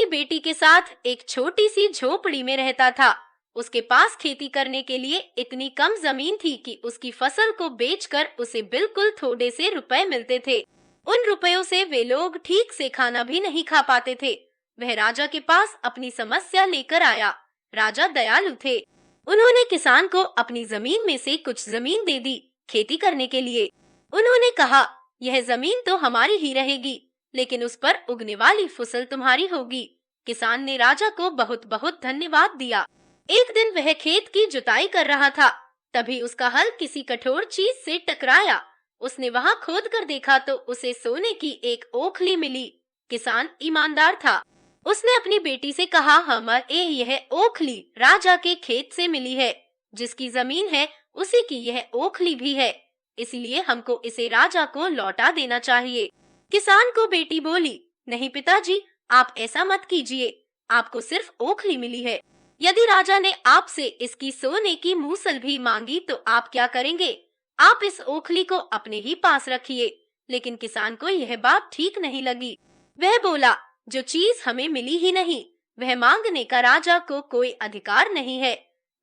अपनी बेटी के साथ एक छोटी सी झोपड़ी में रहता था। उसके पास खेती करने के लिए इतनी कम जमीन थी कि उसकी फसल को बेचकर उसे बिल्कुल थोड़े से रुपए मिलते थे। उन रुपयों से वे लोग ठीक से खाना भी नहीं खा पाते थे। वह राजा के पास अपनी समस्या लेकर आया। राजा दयालु थे। उन्होंने किसान को अपनी जमीन में से कुछ जमीन दे दी खेती करने के लिए। उन्होंने कहा, यह जमीन तो हमारी ही रहेगी, लेकिन उस पर उगने वाली फसल तुम्हारी होगी। किसान ने राजा को बहुत बहुत धन्यवाद दिया। एक दिन वह खेत की जुताई कर रहा था, तभी उसका हल किसी कठोर चीज से टकराया। उसने वहां खोद कर देखा तो उसे सोने की एक ओखली मिली। किसान ईमानदार था। उसने अपनी बेटी से कहा, हमारे यह ओखली राजा के खेत से मिली है। जिसकी जमीन है उसी की यह ओखली भी है, इसलिए हमको इसे राजा को लौटा देना चाहिए। किसान को बेटी बोली, नहीं पिताजी, आप ऐसा मत कीजिए, आपको सिर्फ ओखली मिली है। यदि राजा ने आपसे इसकी सोने की मूसल भी मांगी तो आप क्या करेंगे? आप इस ओखली को अपने ही पास रखिए। लेकिन किसान को यह बात ठीक नहीं लगी। वह बोला, जो चीज हमें मिली ही नहीं, वह मांगने का राजा को कोई अधिकार नहीं है।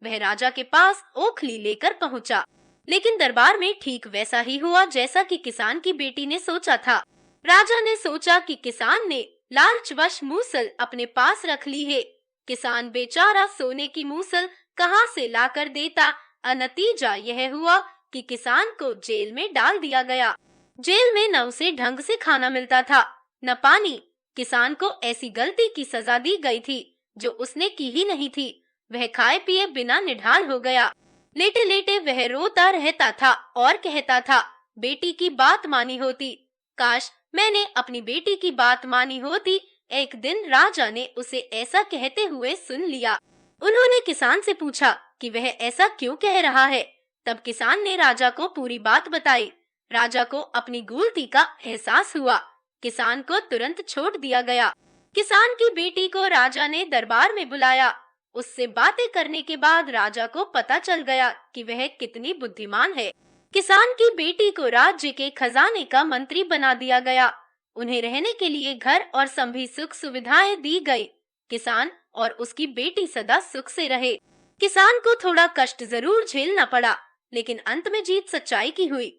वह राजा के पास ओखली लेकर पहुंचा, लेकिन दरबार में ठीक वैसा ही हुआ जैसा कि किसान की बेटी ने सोचा था। राजा ने सोचा कि किसान ने लालचवश मूसल अपने पास रख ली है। किसान बेचारा सोने की मूसल कहां से लाकर देता। नतीजा यह हुआ कि किसान को जेल में डाल दिया गया। जेल में न उसे ढंग से खाना मिलता था, न पानी। किसान को ऐसी गलती की सजा दी गई थी जो उसने की ही नहीं थी। वह खाए पिए बिना निढाल हो गया। लेटे लेटे वह रोता रहता था और कहता था, बेटी की बात मानी होती, काश मैंने अपनी बेटी की बात मानी होती। एक दिन राजा ने उसे ऐसा कहते हुए सुन लिया। उन्होंने किसान से पूछा कि वह ऐसा क्यों कह रहा है। तब किसान ने राजा को पूरी बात बताई। राजा को अपनी गलती का एहसास हुआ। किसान को तुरंत छोड़ दिया गया। किसान की बेटी को राजा ने दरबार में बुलाया। उससे बातें करने के बाद राजा को पता चल गया कि वह कितनी बुद्धिमान है। किसान की बेटी को राज्य के खजाने का मंत्री बना दिया गया। उन्हें रहने के लिए घर और सभी सुख सुविधाएं दी गई। किसान और उसकी बेटी सदा सुख से रहे। किसान को थोड़ा कष्ट जरूर झेलना पड़ा, लेकिन अंत में जीत सच्चाई की हुई।